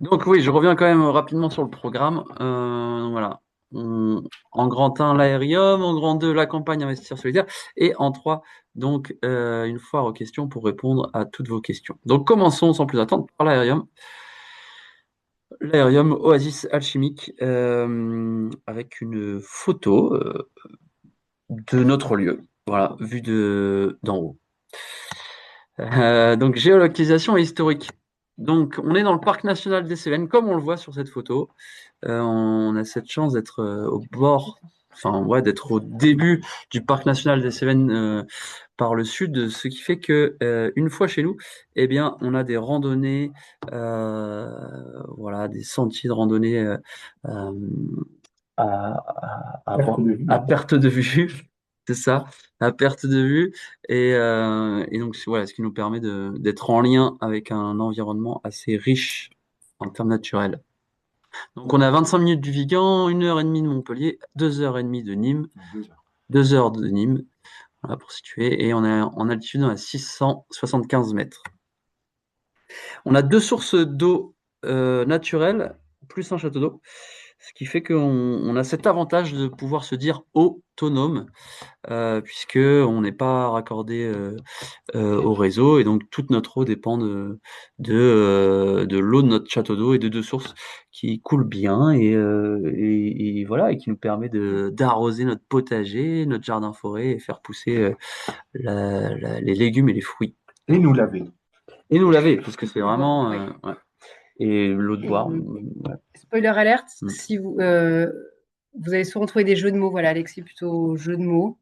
Donc oui, je reviens quand même rapidement sur le programme. Donc voilà. En grand 1, l'aérium, en grand 2, la campagne Investir solidaire, et en 3, donc une foire aux questions pour répondre à toutes vos questions. Donc commençons sans plus attendre par l'aérium. L'aérium Oasis Alchimique, avec une photo de notre lieu, voilà, vue d'en haut. Donc géolocalisation et historique. Donc on est dans le parc national des Cévennes, comme on le voit sur cette photo. On a cette chance d'être au bord, enfin ouais, d'être au début du parc national des Cévennes, par le sud, ce qui fait que une fois chez nous, eh bien, on a des randonnées, voilà, des sentiers de randonnée euh, Perte de vue. à perte de vue, c'est ça, à perte de vue, et donc voilà, ce qui nous permet d'être en lien avec un environnement assez riche en termes naturels. Donc on est à 25 minutes du Vigan, 1 heure et demie de Montpellier, 2 heures et demie de Nîmes, 2 heures. 2 heures de Nîmes, voilà, pour situer, et on est en altitude à 675 mètres. On a deux sources d'eau naturelles, plus un château d'eau, ce qui fait qu'on a cet avantage de pouvoir se dire autonome, puisque on n'est pas raccordé au réseau, et donc toute notre eau dépend de l'eau de notre château d'eau et de deux sources qui coulent bien, et voilà, et qui nous permet d'arroser notre potager, notre jardin forêt, et faire pousser les légumes et les fruits. Et nous laver. Et nous laver, parce que c'est De boire, vraiment oui. ouais. Et l'eau de Et boire, ouais. spoiler alerte, Mm. si vous allez souvent trouver des jeux de mots. Voilà, Alexis, plutôt jeux de mots.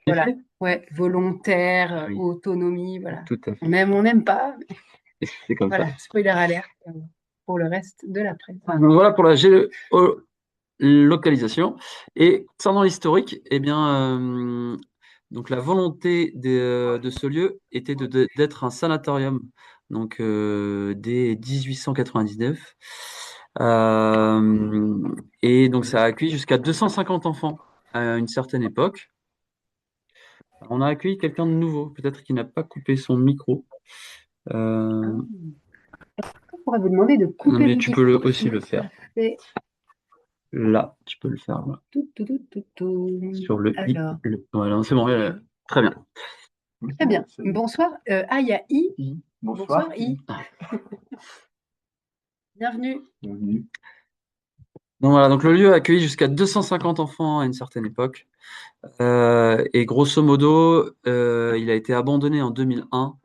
C'est Voilà, fait? ouais, volontaire, Oui, autonomie, voilà. tout à fait. On n'aime pas. Mais C'est comme ça. voilà, spoiler alerte pour le reste de la presse. Donc voilà pour la localisation. Et concernant l'historique, eh bien, donc la volonté de ce lieu était d'être un sanatorium. Donc dès 1899. Euh, et donc ça a accueilli jusqu'à 250 enfants à une certaine époque. On a accueilli quelqu'un de nouveau, peut-être qui n'a pas coupé son micro. Ah, Euh, on pourrait vous demander de couper mais le tu peux aussi micro. le Ça faire. fait Là, tu peux le faire là, tout, tout, tout, tout, tout. sur le i. Alors, Voilà, c'est bon, très bien. Oui, très bien. c'est bon. Bonsoir. Il y a I. Bonsoir. Bonsoir, I. Bienvenue. Bienvenue. Donc voilà, donc le lieu a accueilli jusqu'à 250 enfants à une certaine époque. Et grosso modo, il a été abandonné en 2001.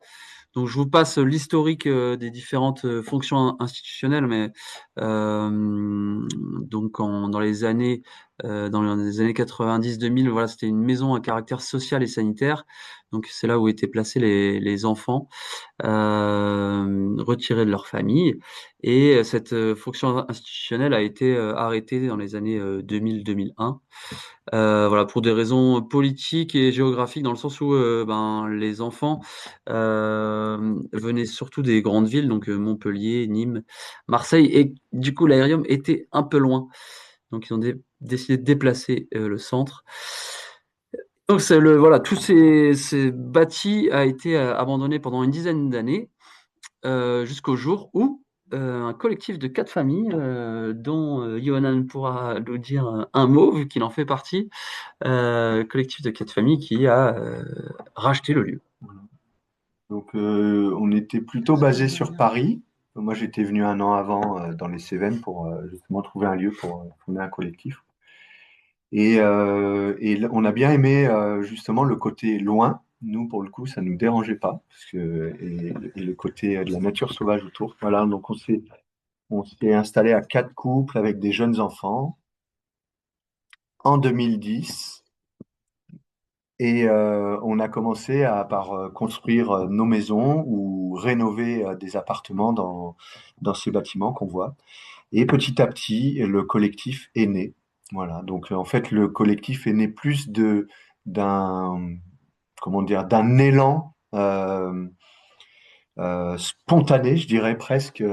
Donc je vous passe l'historique des différentes fonctions institutionnelles, mais donc dans les années 90-2000, voilà, c'était une maison à caractère social et sanitaire. Donc c'est là où étaient placés les enfants, retirés de leur famille. Et cette fonction institutionnelle a été arrêtée dans les années 2000-2001. Voilà, pour des raisons politiques et géographiques, dans le sens où ben, les enfants venaient surtout des grandes villes, donc Montpellier, Nîmes, Marseille, et du coup l'aérium était un peu loin. Donc ils ont décidé de déplacer le centre. Donc voilà, tous ces bâtis a été abandonné pendant une dizaine d'années, jusqu'au jour où un collectif de 4 familles, dont Yohanan pourra nous dire un mot, vu qu'il en fait partie, collectif de 4 familles qui a racheté le lieu. Voilà. Donc, on était plutôt basé sur Paris. Moi, j'étais venu un an avant dans les Cévennes pour justement trouver un lieu pour fonder un collectif. Et on a bien aimé justement le côté loin. Nous, pour le coup, ça ne nous dérangeait pas. Et le côté de la nature sauvage autour. Voilà, donc on s'est installé à 4 couples avec des jeunes enfants en 2010. Et on a commencé par construire nos maisons ou rénover des appartements dans ces bâtiments qu'on voit. Et petit à petit, le collectif est né. Voilà. Donc en fait, le collectif est né plus d'un, comment dire, d'un élan spontané, je dirais presque,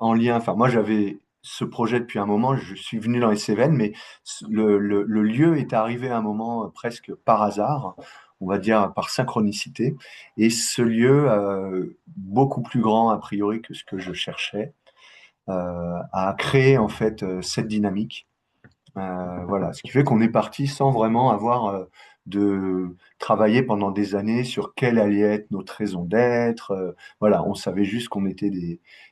en lien. Enfin, moi, j'avais ce projet depuis un moment. Je suis venu dans les Cévennes, mais le lieu est arrivé à un moment presque par hasard, on va dire par synchronicité. Et ce lieu, beaucoup plus grand a priori que ce que je cherchais, a créé en fait cette dynamique. Voilà, ce qui fait qu'on est parti sans vraiment avoir de travailler pendant des années sur quelle allait être notre raison d'être. Voilà, on savait juste qu'on était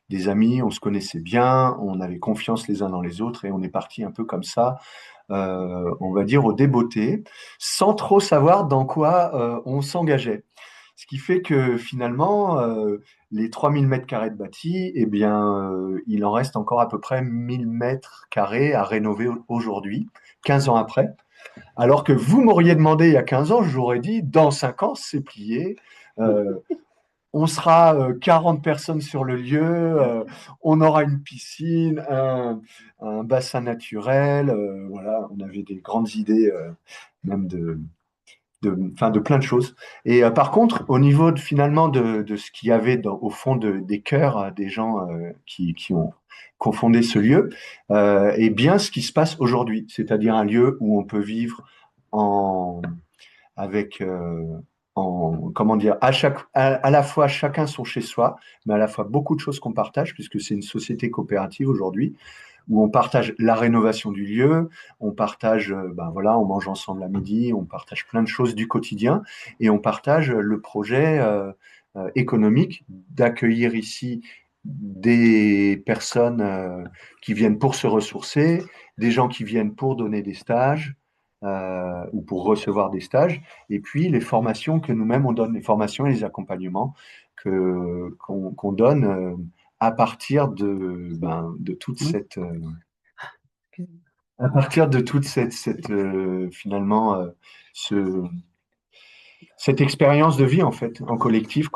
des amis, on se connaissait bien, on avait confiance les uns dans les autres et on est parti un peu comme ça, on va dire au débeauté, sans trop savoir dans quoi on s'engageait. Ce qui fait que finalement, les 3 000 mètres carrés de bâti, eh bien, il en reste encore à peu près 1 000 mètres carrés à rénover aujourd'hui, 15 ans après. Alors que vous m'auriez demandé il y a 15 ans, j'aurais dit, dans 5 ans, c'est plié. Euh, on sera 40 personnes sur le lieu, on aura une piscine, un bassin naturel. Voilà, on avait des grandes idées, même enfin, de plein de choses. Et par contre, au niveau finalement de ce qu'il y avait au fond des cœurs des gens qui ont confondé ce lieu, et bien ce qui se passe aujourd'hui, c'est-à-dire un lieu où on peut vivre en, avec, comment dire, à la fois chacun son chez soi, mais à la fois beaucoup de choses qu'on partage, puisque c'est une société coopérative aujourd'hui où on partage la rénovation du lieu, on partage, ben voilà, on mange ensemble à midi, on partage plein de choses du quotidien et on partage le projet économique d'accueillir ici des personnes qui viennent pour se ressourcer, des gens qui viennent pour donner des stages ou pour recevoir des stages, et puis les formations que nous-mêmes on donne, les formations et les accompagnements qu'on donne à partir de toute cette à partir de toute finalement ce, cette expérience de vie en fait en collectif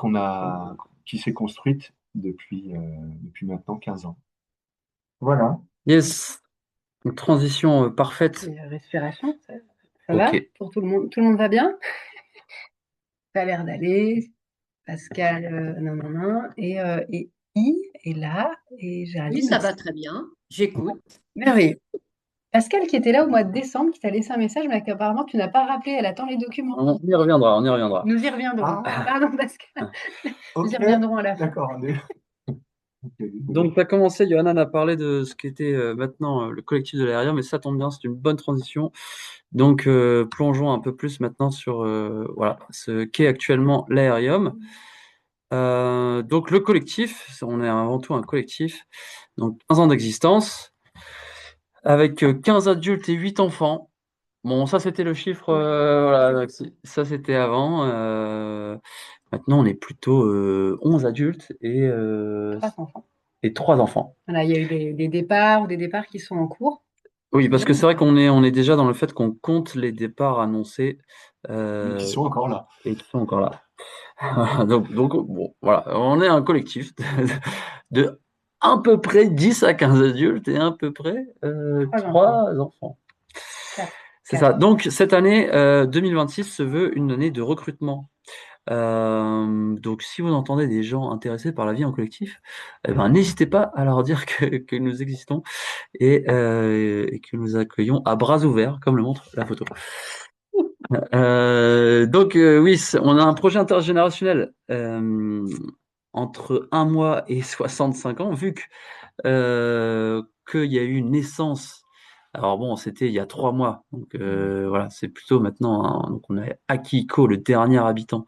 qui s'est construite depuis maintenant 15 ans. Voilà. Yes, une transition parfaite. Et la respiration, ça Ok. va pour tout le monde? Tout le monde va bien? Ça a l'air d'aller. Pascal, non, non, non. Et I est là. Et Oui, Géraldine ça aussi. va très bien. J'écoute. Merveilleux. Pascal qui était là au mois de décembre, qui t'a laissé un message, mais qu'apparemment tu n'as pas rappelé. Elle attend les documents. On y reviendra, on y reviendra. Nous y reviendrons. Ah, Pardon, Pascal. Nous y ok, reviendrons à la fin. d'accord. Donc, tu as commencé, Johanna, à parler de ce qu'était maintenant le collectif de l'aérien, mais ça tombe bien, c'est une bonne transition. Donc, plongeons un peu plus maintenant sur voilà, ce qu'est actuellement l'aérium. Donc, le collectif, on est avant tout un collectif, donc 15 ans d'existence, avec 15 adultes et 8 enfants. Bon, ça, c'était le chiffre, voilà, donc, ça, c'était avant. Maintenant, on est plutôt 11 adultes Trois enfants. et 3 enfants. Voilà, il y a eu des départs ou des départs qui sont en cours. Oui, parce que c'est vrai qu'on est déjà dans le fait qu'on compte les départs annoncés Mais qui sont encore là. et qui sont encore là. Donc, bon, voilà, on est un collectif de à peu près 10 à 15 adultes et à peu près Trois 3 enfants. Quatre. C'est ça. Donc, cette année 2026 se veut une année de recrutement. Donc, si vous entendez des gens intéressés par la vie en collectif, eh ben, n'hésitez pas à leur dire que nous existons et que nous accueillons à bras ouverts, comme le montre la photo. Donc, oui, on a un projet intergénérationnel entre 1 mois et 65 ans, vu que qu'il y a eu une naissance. Alors bon, c'était il y a 3 mois, donc voilà, c'est plutôt maintenant. Donc on a Akiko, le dernier habitant,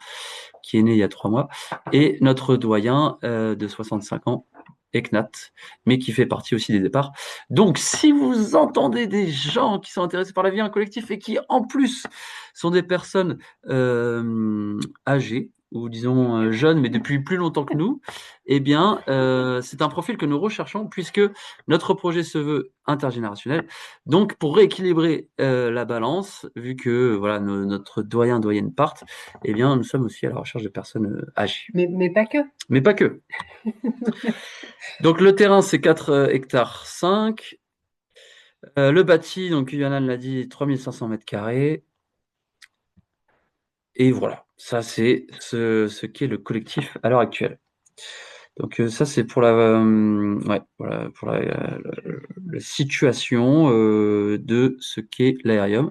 qui est né il y a 3 mois, et notre doyen de 65 ans, Eknat, mais qui fait partie aussi des départs. Donc, si vous entendez des gens qui sont intéressés par la vie en collectif et qui, en plus, sont des personnes âgées, ou disons jeunes, mais depuis plus longtemps que nous, eh bien, c'est un profil que nous recherchons puisque notre projet se veut intergénérationnel. Donc, pour rééquilibrer la balance, vu que voilà notre doyen doyenne partent, eh bien, nous sommes aussi à la recherche de personnes âgées. Mais pas que. Mais pas que. Donc, le terrain, c'est 4 hectares 5. Le bâti, donc Yann l'a dit, 3500 mètres carrés. Et voilà, ça c'est ce qu'est le collectif à l'heure actuelle. Donc ça c'est pour ouais, voilà, pour la situation de ce qu'est l'aérium.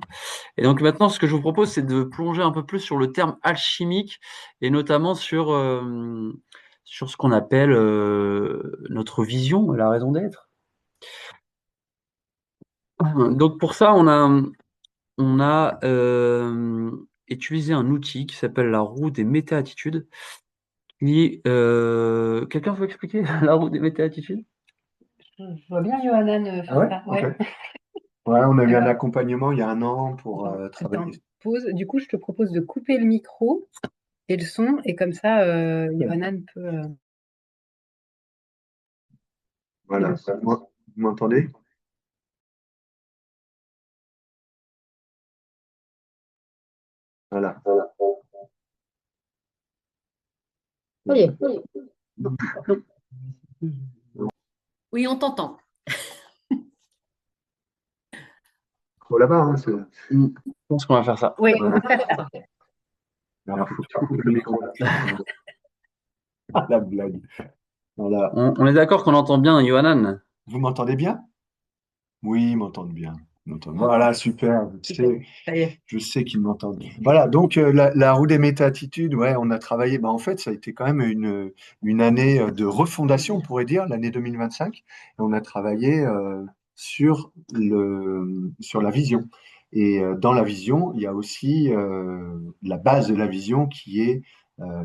Et donc maintenant, ce que je vous propose, c'est de plonger un peu plus sur le terme alchimique et notamment sur ce qu'on appelle notre vision et la raison d'être. Donc pour ça, on a utilisé un outil qui s'appelle la roue des méta-attitudes. Quelqu'un veut expliquer la roue des méta-attitudes? Je vois bien Johanan Ah faire ouais? ça. Ok. Ouais. Ouais, on a eu un Alors, accompagnement il y a un an pour attends, travailler. pause. Du coup, je te propose de couper le micro et le son, et comme ça, Johanan peut. Voilà. Vous m'entendez? Voilà. Oui, Donc, oui, on t'entend. faut là-bas, hein, Je pense qu'on va faire ça. Oui, on voilà. va faire ça. Alors, faut que tu coupes le micro. Ah, la blague. Voilà. On est d'accord qu'on entend bien Yohanan. Vous m'entendez bien? Oui, ils m'entendent bien. Ils m'entendent. Voilà, super. Ça y est. Je sais qu'ils m'entendent. Voilà, donc la roue des méta-attitudes, ouais, on a travaillé. Bah, en fait, ça a été quand même une année de refondation, on pourrait dire, l'année 2025. Et on a travaillé sur la vision. Et dans la vision, il y a aussi la base de la vision qui est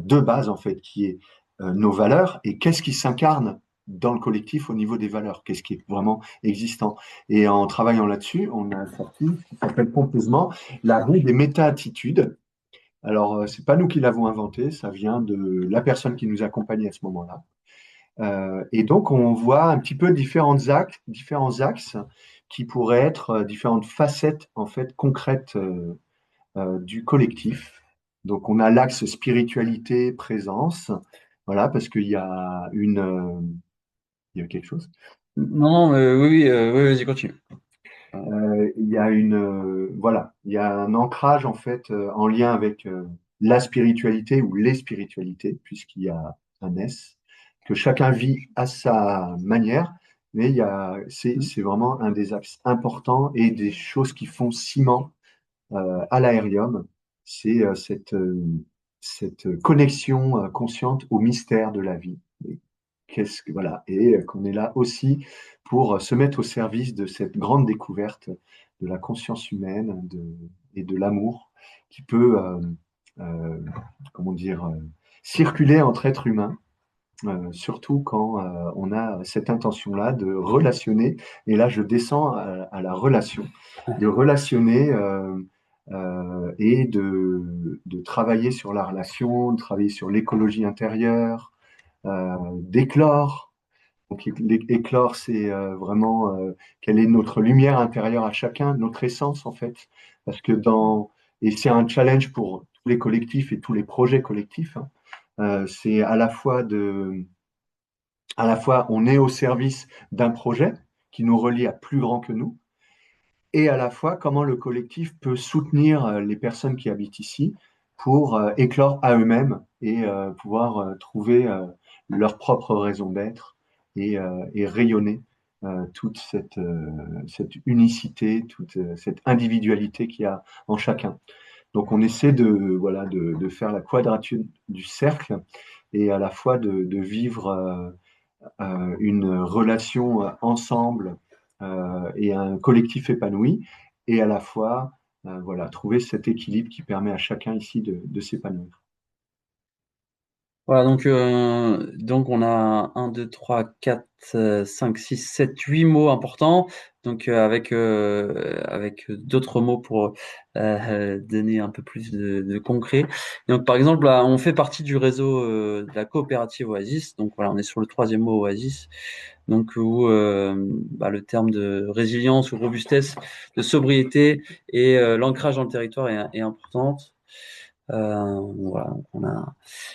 deux bases, en fait, qui est nos valeurs et qu'est-ce qui s'incarne dans le collectif au niveau des valeurs, qu'est-ce qui est vraiment existant. Et en travaillant là-dessus, on a sorti ce qui s'appelle pompeusement la roue des méta-attitudes. Alors, c'est pas nous qui l'avons inventé, ça vient de la personne qui nous accompagnait à ce moment-là. Et donc, on voit un petit peu différents axes qui pourraient être différentes facettes en fait concrètes du collectif. Donc, on a l'axe spiritualité, présence, voilà, parce qu'il y a il y a quelque chose. Non, oui, oui, oui, vas-y, continue. Il y a voilà, il y a un ancrage en fait en lien avec la spiritualité ou les spiritualités, puisqu'il y a un S, que chacun vit à sa manière, mais c'est vraiment un des axes importants et des choses qui font ciment à l'aérium, c'est cette connexion consciente au mystère de la vie. Voilà, et qu'on est là aussi pour se mettre au service de cette grande découverte de la conscience humaine et de l'amour qui peut, euh, comment dire, circuler entre êtres humains, surtout quand on a cette intention-là de relationner. Et là, je descends à la relation, de relationner et de travailler sur la relation, de travailler sur l'écologie intérieure, d'éclore. Donc, éclore, c'est vraiment quelle est notre lumière intérieure à chacun, notre essence en fait. Parce que et c'est un challenge pour tous les collectifs et tous les projets collectifs, hein. C'est à la fois, on est au service d'un projet qui nous relie à plus grand que nous, et à la fois comment le collectif peut soutenir les personnes qui habitent ici pour éclore à eux-mêmes et pouvoir trouver leur propre raison d'être et rayonner toute cette unicité, toute cette individualité qu'il y a en chacun. Donc on essaie voilà, de faire la quadrature du cercle et à la fois de vivre une relation ensemble et un collectif épanoui, et à la fois voilà, trouver cet équilibre qui permet à chacun ici de s'épanouir. Voilà, donc on a un 2 3 4 5 6 7 8 mots importants. Donc avec d'autres mots pour donner un peu plus de concret. Donc par exemple, là, on fait partie du réseau de la coopérative Oasis. Donc voilà, on est sur le troisième mot Oasis. Donc où le terme de résilience ou robustesse, de sobriété et l'ancrage dans le territoire est important. Voilà, donc on a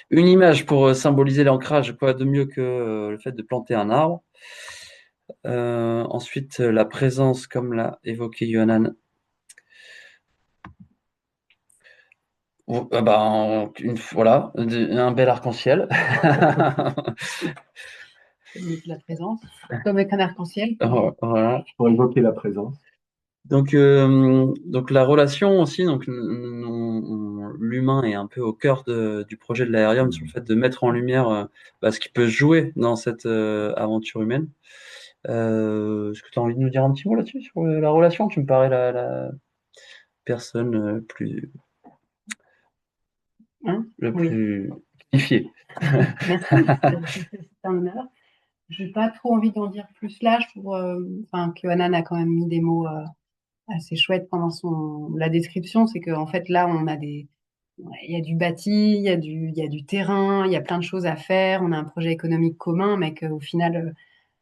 une image pour symboliser l'ancrage, quoi de mieux que le fait de planter un arbre. Ensuite, la présence, comme l'a évoqué Yohanan. Voilà, un bel arc-en-ciel. La présence, comme avec un arc-en-ciel. Voilà. Pour évoquer la présence. Donc la relation aussi, donc l'humain est un peu au cœur du projet de l'aérium sur le fait de mettre en lumière ce qui peut se jouer dans cette aventure humaine. Est-ce que tu as envie de nous dire un petit mot là-dessus sur la relation? Tu me parais la personne Hein? la Oui. plus qualifiée. Merci. C'est un honneur. Je n'ai pas trop envie d'en dire plus là. Je trouve, enfin, que Hanan a quand même mis des mots assez chouettes pendant la description. C'est qu'en fait, là, il y a du bâti, il y a du terrain, il y a plein de choses à faire. On a un projet économique commun, mais qu'au final,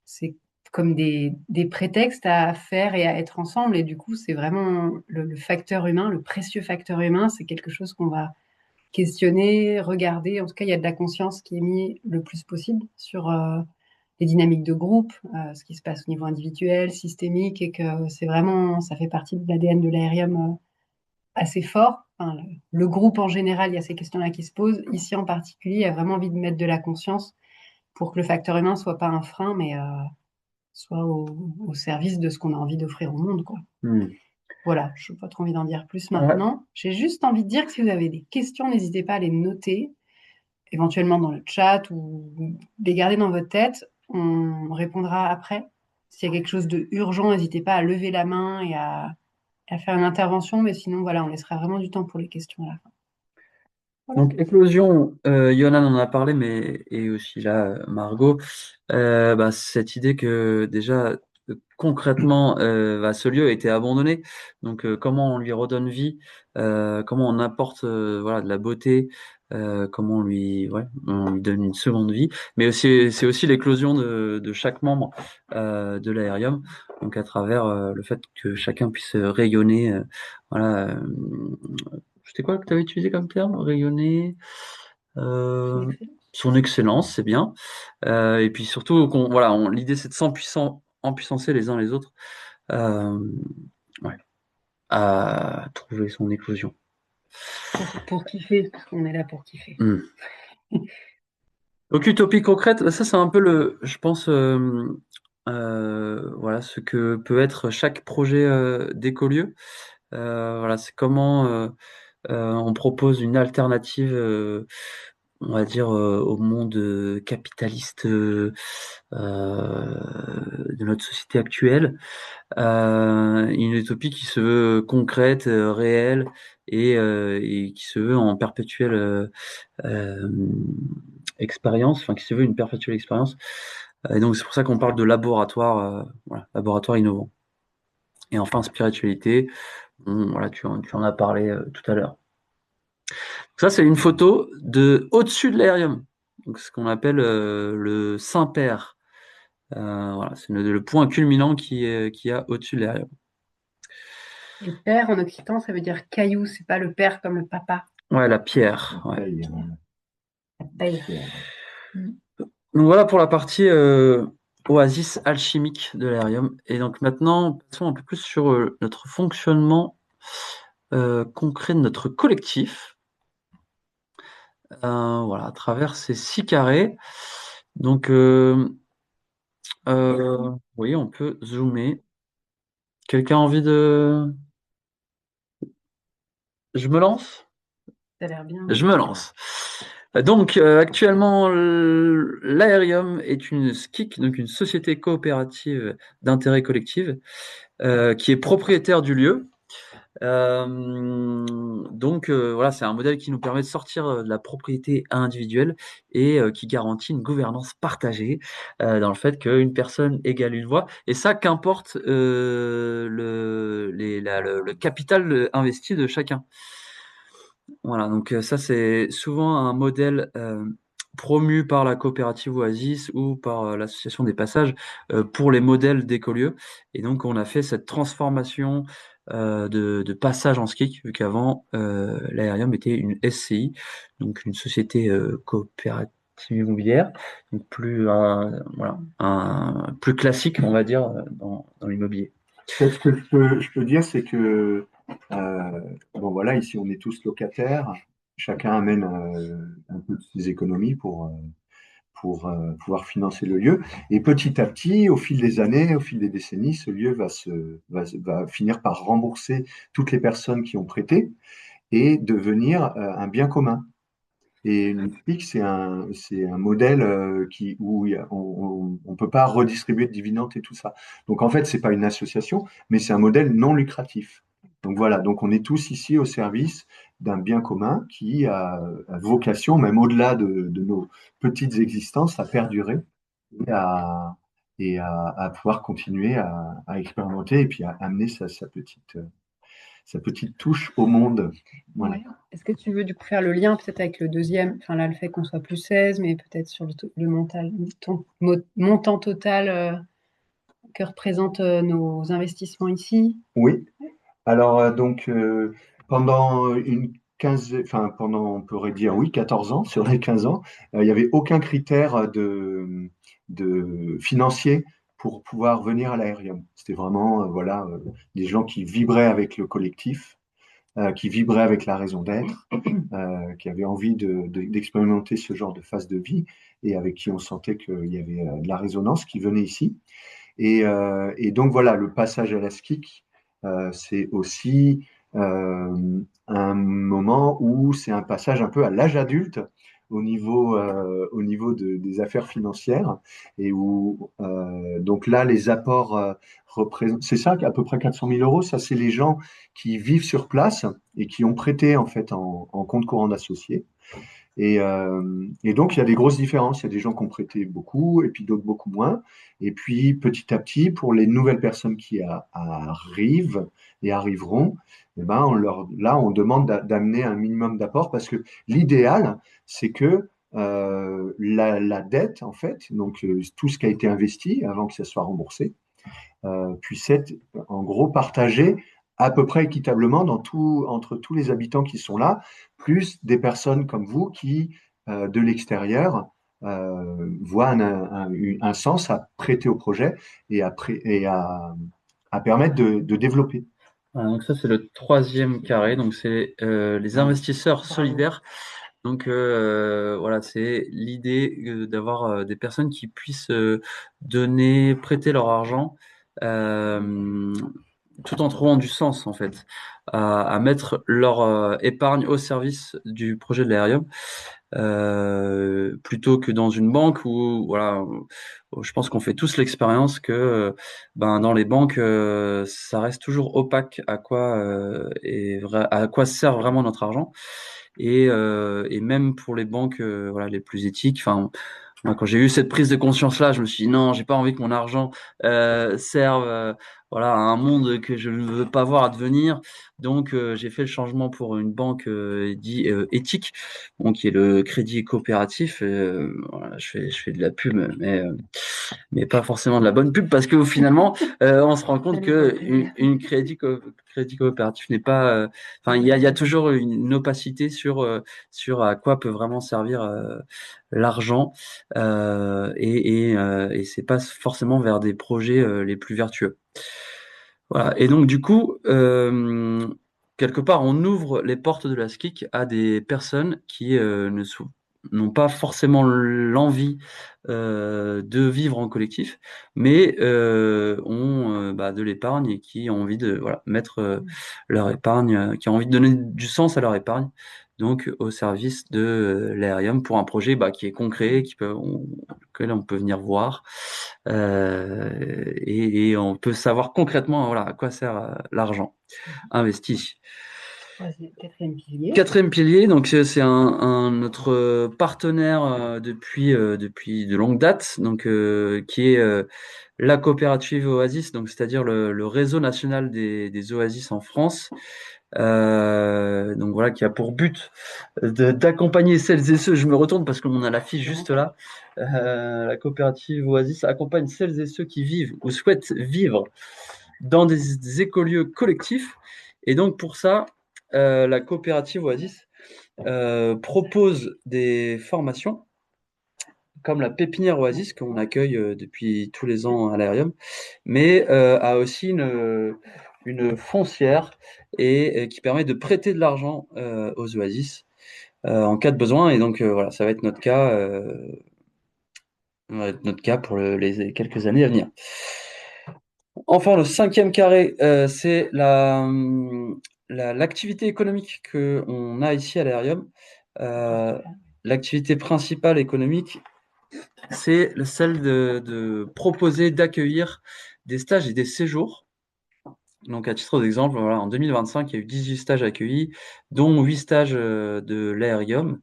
c'est comme des prétextes à faire et à être ensemble. Et du coup, c'est vraiment le facteur humain, le précieux facteur humain. C'est quelque chose qu'on va questionner, regarder. En tout cas, il y a de la conscience qui est mise le plus possible sur les dynamiques de groupe, ce qui se passe au niveau individuel, systémique, et que c'est vraiment, ça fait partie de l'ADN de l'aérium assez fort. Enfin, le groupe en général, il y a ces questions-là qui se posent. Ici en particulier, il y a vraiment envie de mettre de la conscience pour que le facteur humain soit pas un frein, mais soit au service de ce qu'on a envie d'offrir au monde, quoi. Hmm. Voilà, je n'ai pas trop envie d'en dire plus Ouais. maintenant. J'ai juste envie de dire que si vous avez des questions, n'hésitez pas à les noter, éventuellement dans le chat ou les garder dans votre tête. On répondra après. S'il y a quelque chose de urgent, n'hésitez pas à lever la main et à faire une intervention, mais sinon, voilà, on laissera vraiment du temps pour les questions à la fin. Voilà. Donc, éclosion, Yonan en a parlé, mais et aussi là, Margot, cette idée que déjà, concrètement, ce lieu a été abandonné. Donc, comment on lui redonne vie, comment on apporte de la beauté, comment on lui donne une seconde vie. Mais aussi, c'est aussi l'éclosion de chaque membre de l'aérium. Donc, à travers le fait que chacun puisse rayonner, voilà. C'était quoi que tu avais utilisé comme terme? Rayonner, Son euh, excellence. son excellence, c'est bien. Et puis surtout, l'idée c'est de empuissancer les uns les autres, euh, ouais, à trouver son éclosion. Pour kiffer, parce qu'on est là pour kiffer. Hmm. Donc utopie concrète, ça c'est un peu je pense, ce que peut être chaque projet d'écolieu. Voilà, c'est comment on propose une alternative, on va dire, au monde capitaliste de notre société actuelle. Une utopie qui se veut concrète, réelle et qui se veut en perpétuelle euh, expérience, enfin qui se veut une perpétuelle expérience. Et donc c'est pour ça qu'on parle de laboratoire, laboratoire innovant. Et enfin spiritualité, voilà, tu en as parlé tout à l'heure. Ça, c'est une photo de au-dessus de l'aérium. Donc, ce qu'on appelle le Saint-Père. Voilà, c'est le point culminant qui a au-dessus de l'aérium. Et père en occitan, ça veut dire caillou, c'est pas le père comme le papa. Ouais, la pierre. Ouais. Paye, La paix. Donc voilà pour la partie oasis alchimique de l'aérium. Et donc maintenant, passons un peu plus sur notre fonctionnement concret de notre collectif. Voilà, à travers ces 6 carrés. Donc, oui, on peut zoomer. Quelqu'un a envie de... Je me lance? Ça a l'air bien. Je me lance. Donc, actuellement, l'Aérium est une SCIC, donc une société coopérative d'intérêt collectif, qui est propriétaire du lieu. Voilà, c'est un modèle qui nous permet de sortir de la propriété individuelle et qui garantit une gouvernance partagée dans le fait qu'une personne égale une voix. Et ça, qu'importe le capital investi de chacun. Voilà, donc ça c'est souvent un modèle promu par la coopérative Oasis ou par l'association des passages pour les modèles d'écolieux. Et donc on a fait cette transformation de passage en ski, vu qu'avant l'Aérium était une SCI, donc une société coopérative immobilière, donc plus classique, on va dire, dans l'immobilier. Ce que je peux dire, c'est que, bon voilà, ici on est tous locataires, chacun amène un peu de ses économies pour pouvoir financer le lieu. Et petit à petit, au fil des années, au fil des décennies, ce lieu va finir par rembourser toutes les personnes qui ont prêté et devenir un bien commun. Et une SPIC, c'est un modèle où on ne peut pas redistribuer de dividendes et tout ça. Donc en fait, ce n'est pas une association, mais c'est un modèle non lucratif. Donc voilà, donc on est tous ici au service d'un bien commun qui a vocation, même au-delà de nos petites existences, à perdurer et à pouvoir continuer à expérimenter et puis à amener sa petite touche au monde. Voilà. Ouais. Est-ce que tu veux du coup faire le lien peut-être avec le deuxième, enfin là le fait qu'on soit plus 16, mais peut-être sur le montant total que représentent nos investissements ici? Oui. Alors, pendant on pourrait dire oui, 14 ans, sur les 15 ans, il n'y avait aucun critère de financier pour pouvoir venir à l'aérium. C'était vraiment, voilà, des gens qui vibraient avec le collectif, qui vibraient avec la raison d'être, qui avaient envie d'expérimenter ce genre de phase de vie et avec qui on sentait qu'il y avait de la résonance qui venait ici. Et donc voilà, le passage à la SKIC, c'est aussi un moment où c'est un passage un peu à l'âge adulte au niveau des affaires financières et où donc là les apports représentent, c'est ça, à peu près 400 000 euros. Ça, c'est les gens qui vivent sur place et qui ont prêté en fait en compte courant d'associés. Et donc, il y a des grosses différences. Il y a des gens qui ont prêté beaucoup et puis d'autres beaucoup moins. Et puis, petit à petit, pour les nouvelles personnes qui arrivent et arriveront, eh ben, là, on demande d'amener un minimum d'apport parce que l'idéal, c'est que la dette, en fait, donc tout ce qui a été investi avant que ça soit remboursé, puisse être en gros partagé à peu près équitablement entre tous les habitants qui sont là, plus des personnes comme vous qui, de l'extérieur, voient un sens à prêter au projet et à permettre de développer. Voilà, donc ça, c'est le troisième carré. Donc, c'est les investisseurs solidaires. Donc, voilà, c'est l'idée d'avoir des personnes qui puissent donner, prêter leur argent tout en trouvant du sens, en fait, à mettre leur épargne au service du projet de l'aérium. Plutôt que dans une banque où voilà, je pense qu'on fait tous l'expérience que ben dans les banques ça reste toujours opaque à quoi à quoi sert vraiment notre argent et même pour les banques voilà les plus éthiques. Enfin, moi, quand j'ai eu cette prise de conscience-là, je me suis dit non, j'ai pas envie que mon argent serve voilà, à un monde que je ne veux pas voir advenir. Donc, j'ai fait le changement pour une banque dit éthique, bon, qui est le Crédit Coopératif. Voilà, je fais de la pub, mais pas forcément de la bonne pub parce que finalement, on se rend compte que une crédit coopératif n'est pas. Enfin, il y a toujours une opacité sur à quoi peut vraiment servir l'argent et c'est pas forcément vers des projets les plus vertueux. Voilà. Et donc du coup, quelque part, on ouvre les portes de la SKIC à des personnes qui n'ont pas forcément l'envie de vivre en collectif, mais ont bah, de l'épargne et qui ont envie de voilà, mettre leur épargne, qui ont envie de donner du sens à leur épargne, donc au service de l'aérium pour un projet bah, qui est concret, que on peut venir voir et on peut savoir concrètement voilà, à quoi sert l'argent investi. Quatrième pilier. Quatrième pilier, donc c'est notre partenaire depuis de longue date, donc qui est la coopérative Oasis, donc c'est-à-dire le réseau national des oasis en France. Donc voilà, qui a pour but d'accompagner celles et ceux. Je me retourne parce qu'on a la fiche juste là. La coopérative Oasis accompagne celles et ceux qui vivent ou souhaitent vivre dans des écolieux collectifs. Et donc pour ça, la coopérative Oasis propose des formations comme la pépinière Oasis qu'on accueille depuis tous les ans à l'aérium, mais a aussi une foncière et qui permet de prêter de l'argent aux Oasis en cas de besoin. Et donc voilà, ça va être notre cas va être notre cas pour les quelques années à venir. Enfin, le cinquième carré, c'est l'activité économique qu'on a ici à l'Aérium. L'activité principale économique, c'est celle de proposer, d'accueillir des stages et des séjours. Donc, à titre d'exemple, voilà, en 2025, il y a eu 18 stages accueillis, dont 8 stages de l'Aérium,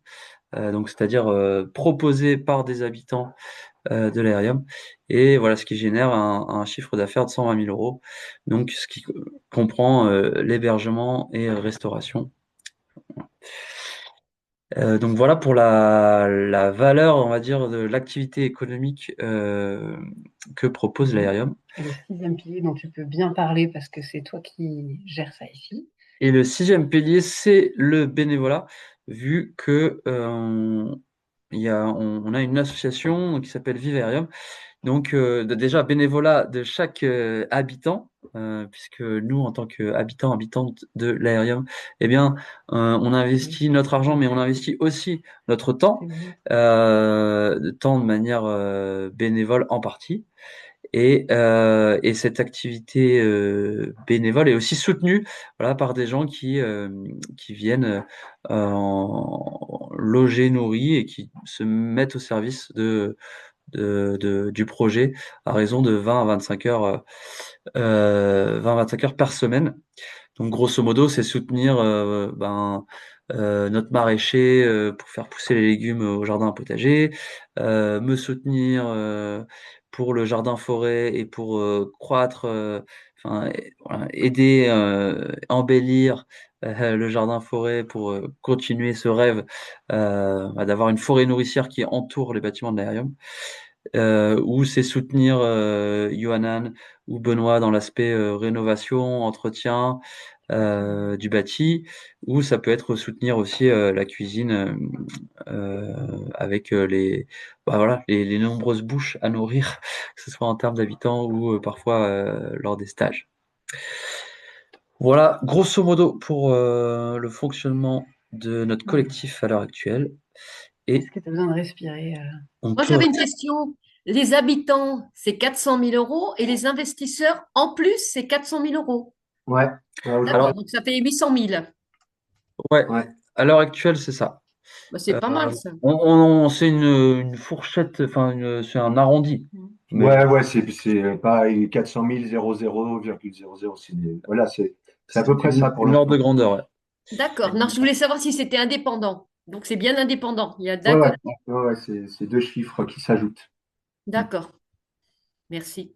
donc c'est-à-dire proposés par des habitants de l'aérium. Et voilà, ce qui génère un chiffre d'affaires de 120 000 euros. Donc, ce qui comprend l'hébergement et restauration. Donc voilà pour la valeur, on va dire, de l'activité économique que propose l'aérium. Et le sixième pilier dont tu peux bien parler parce que c'est toi qui gères ça ici. Et le sixième pilier, c'est le bénévolat, vu que on a une association qui s'appelle Vivarium. Donc déjà bénévolat de chaque habitant, puisque nous en tant qu'habitants, habitantes de l'aérium, eh bien on investit notre argent, mais on investit aussi notre temps, temps de manière bénévole en partie. Et cette activité bénévole est aussi soutenue, voilà, par des gens qui viennent loger, nourrir et qui se mettent au service du projet à raison de 20 à 25 heures, 20 à 25 heures par semaine. Donc, grosso modo, c'est soutenir notre maraîcher pour faire pousser les légumes au jardin potager, me soutenir pour le jardin forêt et pour croître, voilà, aider, embellir le jardin forêt pour continuer ce rêve d'avoir une forêt nourricière qui entoure les bâtiments de l'aérium. Ou c'est soutenir Yohanan ou Benoît dans l'aspect rénovation, entretien du bâti, ou ça peut être soutenir aussi la cuisine avec voilà, les nombreuses bouches à nourrir, que ce soit en termes d'habitants ou parfois lors des stages. Voilà, grosso modo, pour le fonctionnement de notre collectif à l'heure actuelle. Et Est-ce que tu as besoin de respirer Moi, j'avais une question. Les habitants, c'est 400 000 euros et les investisseurs, en plus, c'est 400 000 euros. Ouais. D'accord, donc ça fait 800 000. Ouais, Ouais. à l'heure actuelle, c'est ça. Bah, c'est pas mal, ça. C'est une fourchette, enfin, c'est un arrondi. Mais Ouais, c'est pareil, 400 000, 00,00. Voilà, c'est à peu près ça pour une ordre de l'instant. grandeur, ouais. D'accord. Non, je voulais savoir si c'était indépendant. Donc, c'est bien indépendant. Il y a Ouais, d'un ouais, côté. ouais, c'est deux chiffres qui s'ajoutent. D'accord. Merci.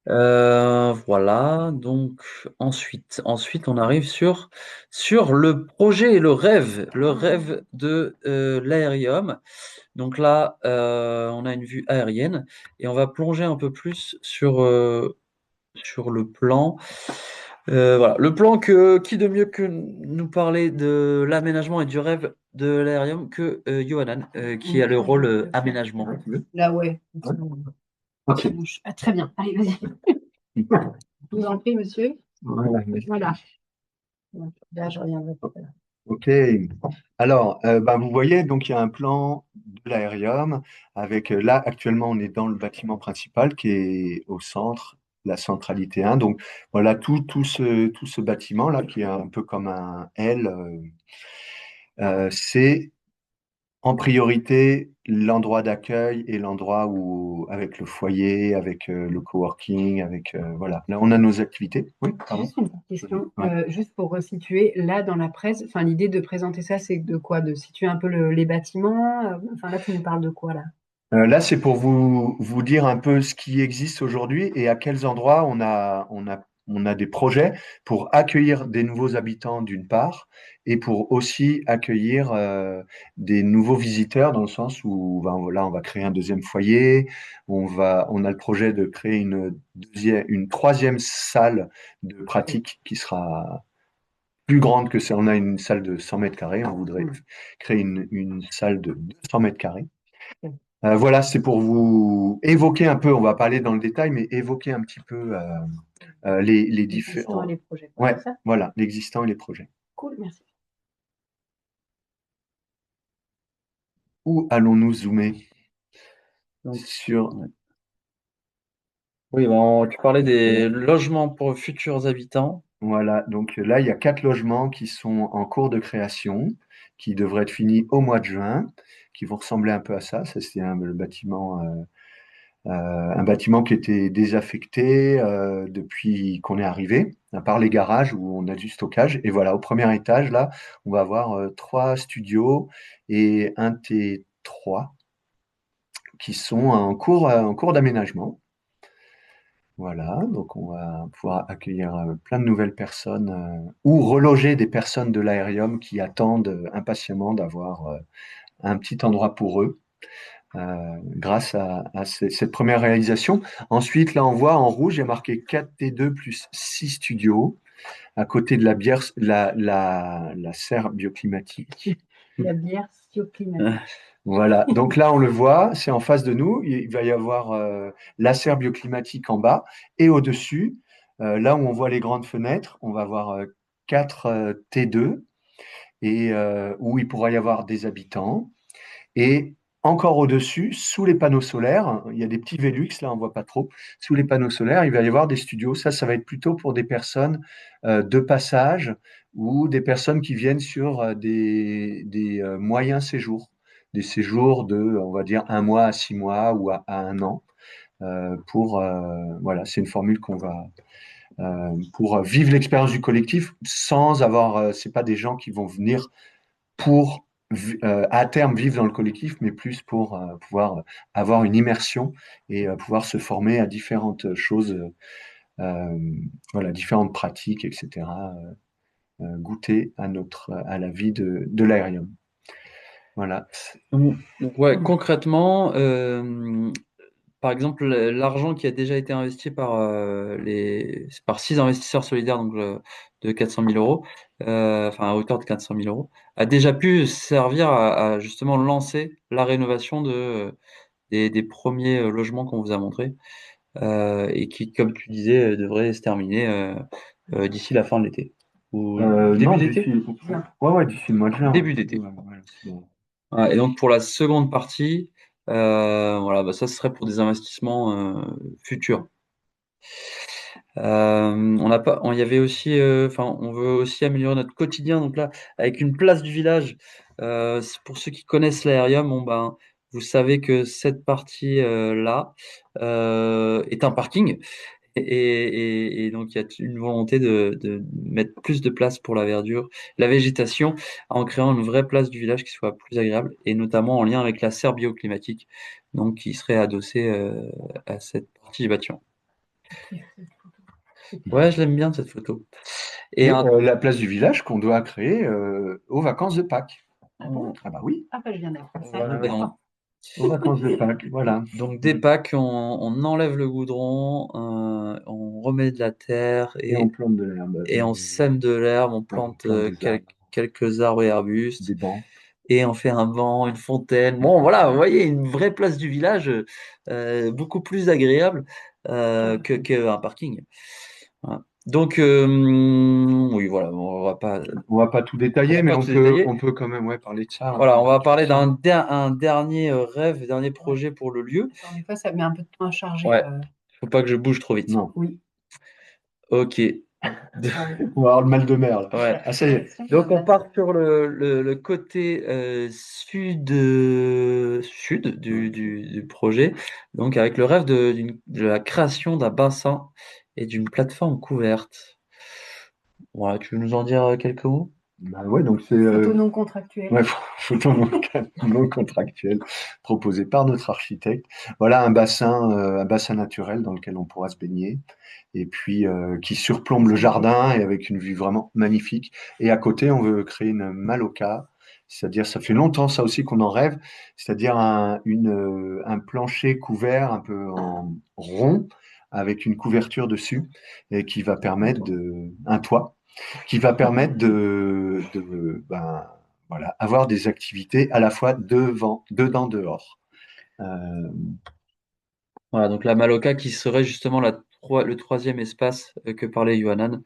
Voilà, donc ensuite on arrive sur le projet et le rêve de l'aérium. Donc là, on a une vue aérienne et on va plonger un peu plus sur le plan. Voilà, le plan qui de mieux que nous parler de l'aménagement et du rêve de l'aérium que Yohanan, qui a le rôle aménagement. Là, ouais. Ok. Ah, très bien. Allez, vas-y. Je vous en prie, monsieur. Voilà. Voilà. Là, je reviendrai. Ok. Alors, vous voyez, donc il y a un plan de l'aérium avec, là, actuellement, on est dans le bâtiment principal qui est au centre, la centralité 1. Donc, voilà, tout ce bâtiment-là, qui est un peu comme un L, c'est en priorité l'endroit d'accueil et l'endroit où, avec le foyer, avec le coworking, avec, voilà. Là, on a nos activités. Oui, pardon. Juste une petite question, Ouais. juste pour resituer, là dans la presse, enfin l'idée de présenter ça, c'est de quoi? De situer un peu les bâtiments? Enfin là, tu nous parles de quoi là? Là, c'est pour vous dire un peu ce qui existe aujourd'hui et à quels endroits on a des projets pour accueillir des nouveaux habitants d'une part et pour aussi accueillir des nouveaux visiteurs dans le sens où là, on va créer un deuxième foyer, on a le projet de créer une troisième salle de pratique qui sera plus grande que ça. On a une salle de 100 mètres carrés, on voudrait créer une salle de 200 mètres carrés. Voilà, c'est pour vous évoquer un peu, on va pas aller dans le détail, mais évoquer un petit peu les différents. Et les projets. Ouais, C'est ça? voilà, l'existant et les projets. Cool, merci. Où allons-nous zoomer? Donc, Sur, oui, bon, tu parlais des logements pour futurs habitants. voilà, donc là, il y a 4 logements qui sont en cours de création, qui devraient être finis au mois de juin, qui vont ressembler un peu à ça. Ça, c'était un bâtiment qui était désaffecté depuis qu'on est arrivé, à part les garages où on a du stockage. Et voilà, au premier étage, là, on va avoir 3 studios et un T3 qui sont en cours d'aménagement. Voilà, donc on va pouvoir accueillir plein de nouvelles personnes ou reloger des personnes de l'aérium qui attendent impatiemment d'avoir un petit endroit pour eux grâce à cette première réalisation. Ensuite, là, on voit en rouge, il y a marqué 4T2 plus 6 studios à côté de la serre bioclimatique. La bière bioclimatique. Voilà, donc là on le voit, c'est en face de nous, il va y avoir la serre bioclimatique en bas et au-dessus, là où on voit les grandes fenêtres, on va avoir 4 T2 et où il pourra y avoir des habitants. Et encore au-dessus, sous les panneaux solaires, il y a des petits Velux, là on voit pas trop, sous les panneaux solaires, il va y avoir des studios. Ça va être plutôt pour des personnes de passage ou des personnes qui viennent sur des moyens séjours, des séjours de, on va dire, 1 mois à 6 mois ou à 1 an. Voilà, c'est une formule qu'on va pour vivre l'expérience du collectif sans avoir, c'est pas des gens qui vont venir pour à terme vivre dans le collectif, mais plus pour pouvoir avoir une immersion et pouvoir se former à différentes choses, euh, voilà, différentes pratiques, etc. Goûter à la vie de l'aérium. Voilà. Donc, ouais, concrètement, par exemple, l'argent qui a déjà été investi par 6 investisseurs solidaires donc, de 400 000 euros, enfin à hauteur de 400 000 euros, a déjà pu servir à justement lancer la rénovation des premiers logements qu'on vous a montrés et qui, comme tu disais, devrait se terminer d'ici la fin de l'été. Ou début Non, d'été? d'ici le mois de juin. Début d'été. Ouais, c'est bon. Ouais, et donc pour la seconde partie, voilà, bah, ça serait pour des investissements futurs. On n'a pas, il y avait aussi, enfin, on veut aussi améliorer notre quotidien. Donc là, avec une place du village, pour ceux qui connaissent l'aérium, bon ben, vous savez que cette partie là est un parking. Et donc, il y a une volonté de mettre plus de place pour la verdure, la végétation, en créant une vraie place du village qui soit plus agréable, et notamment en lien avec la serre bioclimatique, donc qui serait adossée à cette partie du bâtiment. Ouais, je l'aime bien cette photo. Et Et la place du village qu'on doit créer aux vacances de Pâques. Ah bon? Ah bah oui, Ah bah je viens d'apprendre ça. voilà, donc, aux vacances de Pâques, voilà. donc dès Pâques, on enlève le goudron, on remet de la terre Et on plante de l'herbe, et on sème de l'herbe, on on plante plante des arbres, quelques arbres et arbustes. des bancs. Et on fait un banc, une fontaine. Bon, voilà, vous voyez, une vraie place du village, beaucoup plus agréable qu'un parking. Voilà. Donc, oui, voilà, On va pas tout on détailler, va mais pas tout détailler. on peut quand même parler de ça. Voilà, on va parler un dernier rêve, dernier projet pour le lieu. Attends, des fois, ça met un peu de temps à charger. Ouais, faut pas que je bouge trop vite. Non, Oui. Ok. on va avoir le mal de mer, là. Ouais. Ah, ça y est. Donc on part sur le côté sud du projet, donc avec le rêve de la création d'un bassin et d'une plateforme couverte. Voilà, tu veux nous en dire quelques mots? Bah ouais, donc c'est Photo non contractuelle. ouais, photo non contractuelle proposée par notre architecte. Voilà un bassin naturel dans lequel on pourra se baigner et puis qui surplombe le jardin et avec une vue vraiment magnifique. Et à côté, on veut créer une maloca, c'est-à-dire ça fait longtemps ça aussi qu'on en rêve, c'est-à-dire un plancher couvert un peu en rond avec une couverture dessus et qui va permettre un toit qui va permettre ben, voilà, avoir des activités à la fois dedans, dehors. Euh, Voilà, donc la Maloca qui serait justement le troisième espace que parlait Yohanan,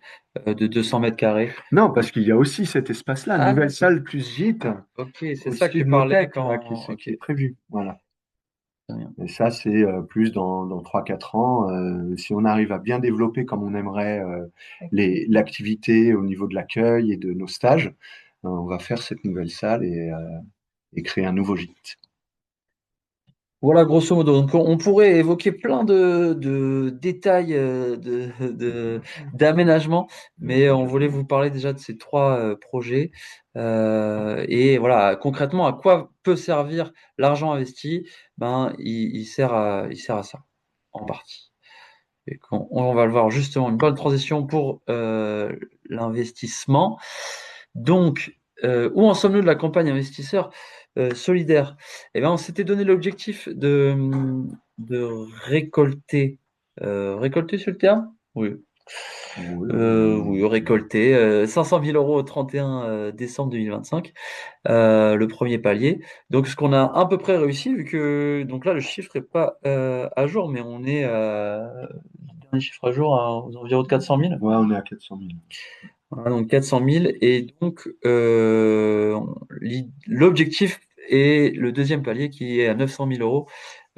de 200 mètres carrés. non, parce qu'il y a aussi cet espace-là, Ah, nouvelle salle plus gîte, ok, c'est ça que au-dessus tu de nos parlais têtes, quand. qui Ok. est prévu. Voilà. Très bien. Et ça, c'est plus dans 3-4 ans. Si on arrive à bien développer comme on aimerait l'activité au niveau de l'accueil et de nos stages, on va faire cette nouvelle salle et créer un nouveau gîte. Voilà, grosso modo. Donc, on pourrait évoquer plein de détails d'aménagement, mais on voulait vous parler déjà de ces trois projets. Et voilà, concrètement, à quoi peut servir l'argent investi? Ben, il sert à ça, en partie. Et on va le voir justement, une bonne transition pour l'investissement. Donc, où en sommes-nous de la campagne investisseur solidaire? Eh bien, on s'était donné l'objectif de récolter. Récolter sur le terme? Oui. Oui, Oui, récolter 500 000 euros au 31 décembre 2025, le premier palier. Donc, ce qu'on a à peu près réussi, vu que donc là, le chiffre n'est pas à jour, mais on est dernier chiffre à jour aux environs de 400 000. ouais, on est à 400 000. Voilà, donc 400 000. Et donc, l'objectif est le deuxième palier qui est à 900 000 euros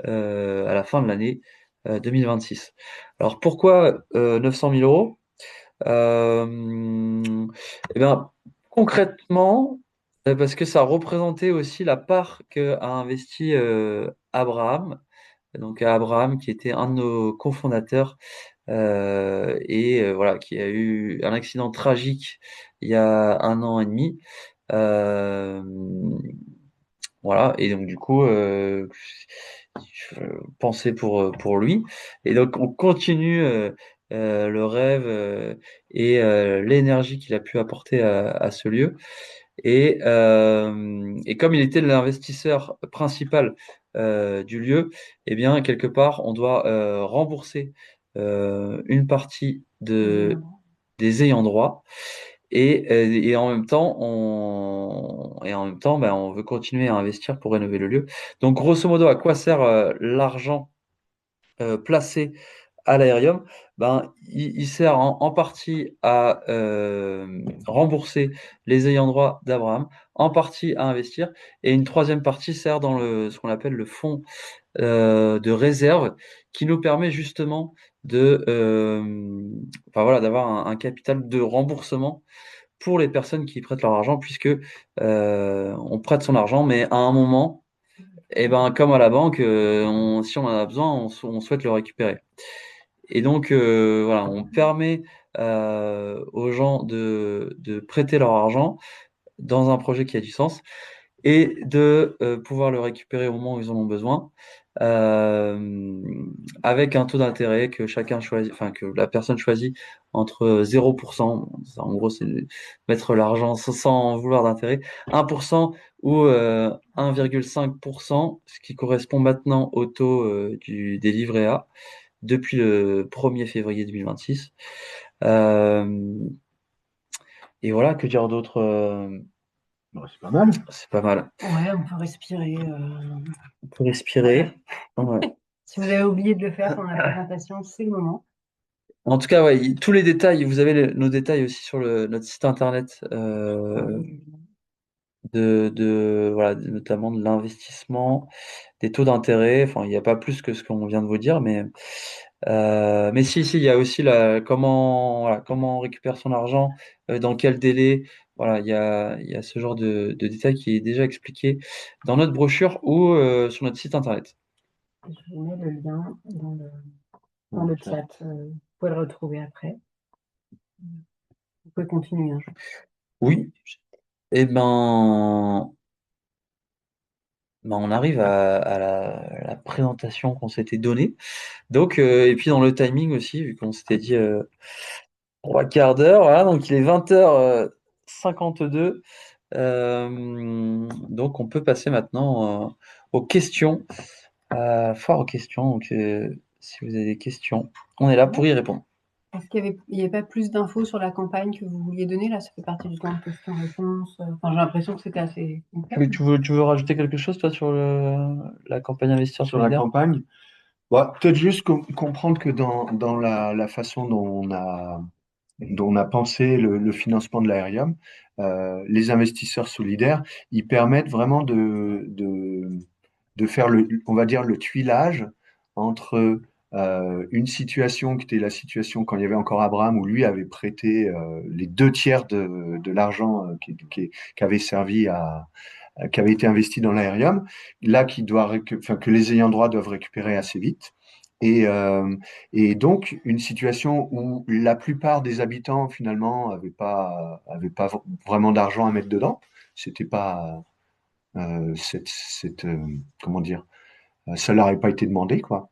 à la fin de l'année 2026. Alors, pourquoi 900 000 euros? Eh bien, concrètement, parce que ça représentait aussi la part qu'a investi Abraham. Donc, Abraham, qui était un de nos cofondateurs et voilà, qui a eu un accident tragique il y a 1 an et demi. Euh, voilà, et donc du coup, je pensais pour lui. Et donc on continue le rêve et l'énergie qu'il a pu apporter à ce lieu. Et comme il était l'investisseur principal du lieu, eh bien, quelque part, on doit rembourser une partie des ayants droit. Et en même temps, ben, on veut continuer à investir pour rénover le lieu. Donc, grosso modo, à quoi sert l'argent placé à l'aérium? Ben, il sert en partie à rembourser les ayants droit d'Abraham, en partie à investir, et une troisième partie sert dans ce qu'on appelle le fonds de réserve, qui nous permet justement enfin, voilà, d'avoir un capital de remboursement pour les personnes qui prêtent leur argent, puisque on prête son argent, mais à un moment, et ben, comme à la banque, si on en a besoin, on souhaite le récupérer. Et donc, voilà, on permet aux gens de prêter leur argent dans un projet qui a du sens et de pouvoir le récupérer au moment où ils en ont besoin, euh, avec un taux d'intérêt que chacun choisit, enfin que la personne choisit entre 0%, en gros c'est mettre l'argent sans vouloir d'intérêt, 1% ou 1,5%, ce qui correspond maintenant au taux des livrets A depuis le 1er février 2026. Euh, et voilà, que dire d'autre? Bon, c'est pas mal. C'est pas mal. Ouais, on peut respirer. On peut respirer. Ouais. Si vous avez oublié de le faire pendant la présentation, c'est le moment. En tout cas, ouais, tous les détails, vous avez nos détails aussi sur notre site internet voilà, notamment de l'investissement, des taux d'intérêt. Enfin, il n'y a pas plus que ce qu'on vient de vous dire, mais si, il y a aussi voilà, comment on récupère son argent, dans quel délai. Voilà, il y a ce genre de détails qui est déjà expliqué dans notre brochure ou sur notre site internet. Je vous mets le lien dans le chat. Vous pouvez le retrouver après. Vous pouvez continuer, hein. Oui. Eh ben, on arrive à la présentation qu'on s'était donnée. Donc, et puis dans le timing aussi, vu qu'on s'était dit 3 quarts d'heure, voilà, donc il est 20h52. Donc, on peut passer maintenant aux questions, foire aux questions. Donc, si vous avez des questions, on est là pour y répondre. Est-ce qu'il n'y avait pas plus d'infos sur la campagne que vous vouliez donner? Là, ça fait partie du temps de questions-réponses. Enfin, j'ai l'impression que c'était assez complet. Tu veux rajouter quelque chose, toi, sur la campagne Investisseurs Sur la Solidaires? campagne, bah, peut-être juste comprendre que dans la façon dont on a pensé le financement de l'aérium, les investisseurs solidaires, ils permettent vraiment de faire on va dire, le tuilage entre une situation qui était la situation quand il y avait encore Abraham, où lui avait prêté les 2 tiers de l'argent qui avait servi qui avait été investi dans l'aérium, là que les ayants droit doivent récupérer assez vite. Et, euh, et donc, une situation où la plupart des habitants, finalement, avaient pas vraiment d'argent à mettre dedans. C'était pas comment dire, ça leur avait pas été demandé, quoi.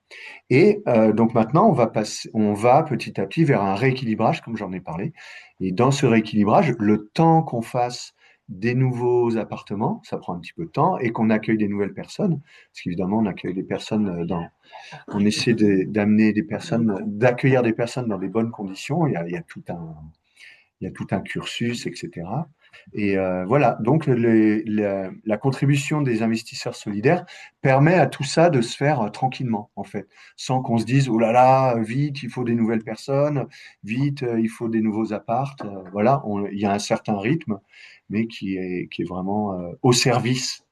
Et donc maintenant, on va petit à petit vers un rééquilibrage, comme j'en ai parlé. Et dans ce rééquilibrage, le temps qu'on fasse des nouveaux appartements, ça prend un petit peu de temps, et qu'on accueille des nouvelles personnes, parce qu'évidemment, on accueille des personnes on essaie d'accueillir des personnes dans des bonnes conditions. Il y a tout un cursus, etc. Et voilà, donc la contribution des investisseurs solidaires permet à tout ça de se faire tranquillement, en fait, sans qu'on se dise, oh là là, vite, il faut des nouvelles personnes, vite, il faut des nouveaux apparts. Voilà, il y a un certain rythme, mais qui est vraiment au service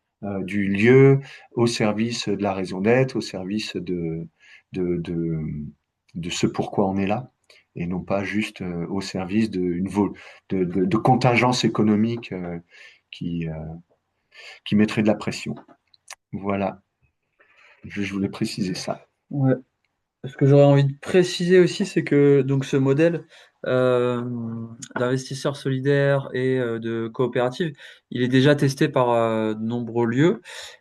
du lieu, au service de la raison d'être, au service de, de, de ce pourquoi on est là et non pas juste au service de contingences économiques qui, euh, qui mettraient de la pression. Voilà, je voulais préciser ça. Ouais. Ce que j'aurais envie de préciser aussi, c'est que donc ce modèle euh, d'investisseurs solidaires et de coopérative, il est déjà testé par de nombreux lieux.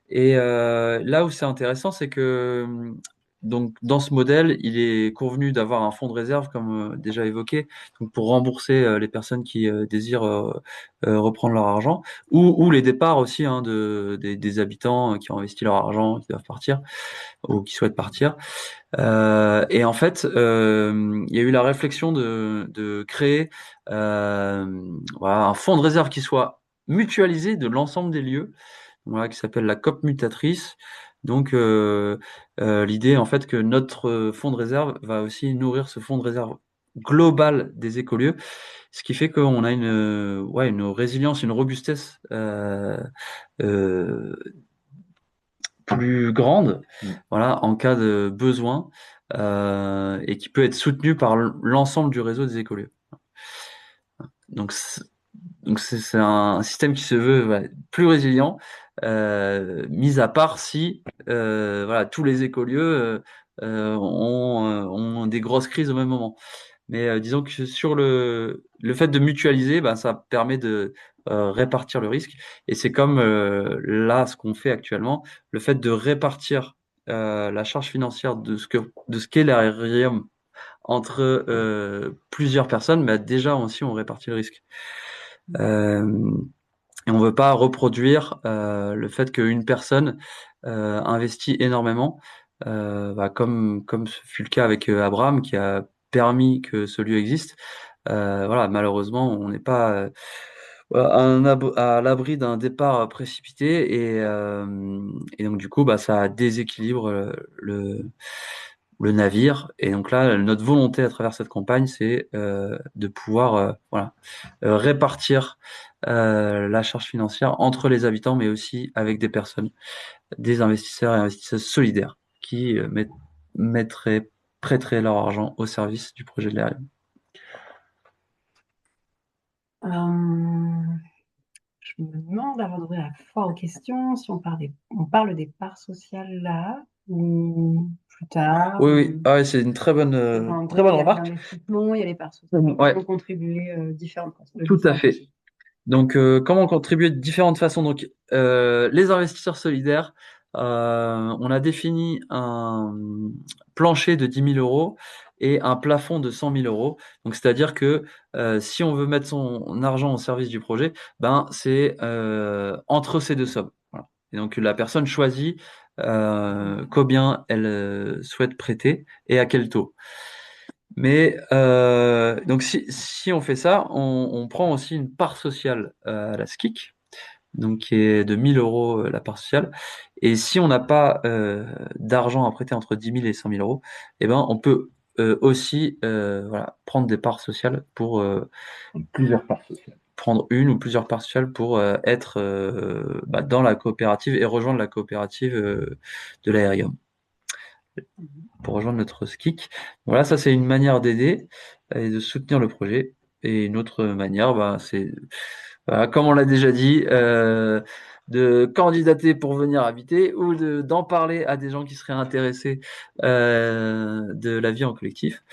Et là où c'est intéressant, c'est que donc dans ce modèle, il est convenu d'avoir un fonds de réserve, comme déjà évoqué, donc pour rembourser les personnes qui désirent reprendre leur argent, ou les départs aussi hein, des habitants qui ont investi leur argent, qui doivent partir ou qui souhaitent partir. Et en fait, il y a eu la réflexion de créer voilà, un fonds de réserve qui soit mutualisé de l'ensemble des lieux, voilà, qui s'appelle la COP mutatrice. Donc, l'idée en fait que notre fonds de réserve va aussi nourrir ce fonds de réserve global des écolieux, ce qui fait qu'on a ouais, une résilience, une robustesse euh, plus grande, Mm. voilà, en cas de besoin, et qui peut être soutenue par l'ensemble du réseau des écolieux. Donc, c'est un système qui se veut ouais, plus résilient, mis à part si voilà, tous les écolieux ont des grosses crises au même moment. Mais disons que sur le fait de mutualiser, bah, ça permet de répartir le risque. Et c'est comme là, ce qu'on fait actuellement, le fait de répartir la charge financière de ce qu'est l'aérien entre plusieurs personnes, bah, déjà aussi on répartit le risque. Euh, et on veut pas reproduire le fait qu'une personne investit énormément, bah, comme ce fut le cas avec Abraham, qui a permis que ce lieu existe. Voilà, malheureusement, on n'est pas voilà, à l'abri d'un départ précipité et donc du coup, bah, ça déséquilibre le navire. Et donc là, notre volonté à travers cette campagne, c'est de pouvoir voilà, répartir la charge financière entre les habitants, mais aussi avec des personnes, des investisseurs et investisseuses solidaires qui prêteraient leur argent au service du projet de l'ARM. Euh, je me demande, avant d'ouvrir la foire aux questions, si on parle des parts sociales là, ou plus tard. Oui, oui, ah ouais, c'est une En très gros, bonne il y a remarque. l'investissement, il y a les parts sociales. Ouais, Comment contribuer différentes façons. tout à fait. Donc, comment contribuer de différentes façons? Donc, les investisseurs solidaires, on a défini un plancher de 10 000 euros et un plafond de 100 000 euros. Donc, c'est-à-dire que si on veut mettre son argent au service du projet, ben, c'est entre ces deux sommes. Voilà. Et donc, la personne choisit combien elle souhaite prêter et à quel taux. Mais donc si on fait ça, on prend aussi une part sociale à la SKIC, donc qui est de 1 000 euros la part sociale. Et si on n'a pas d'argent à prêter entre 10 000 et 100 000 euros, eh ben on peut aussi voilà, prendre des parts sociales Plusieurs parts sociales. prendre une ou plusieurs parts sociales pour être dans la coopérative et rejoindre la coopérative de l'aérium, pour rejoindre notre SKIC. Voilà, ça c'est une manière d'aider et de soutenir le projet. Et une autre manière, c'est, voilà, comme on l'a déjà dit, de candidater pour venir habiter ou d'en parler à des gens qui seraient intéressés de la vie en collectif.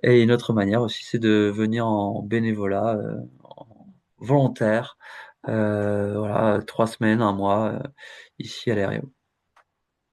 Et une autre manière aussi, c'est de venir en bénévolat, en volontaire, voilà, 3 semaines, un mois, ici à l'Aérien.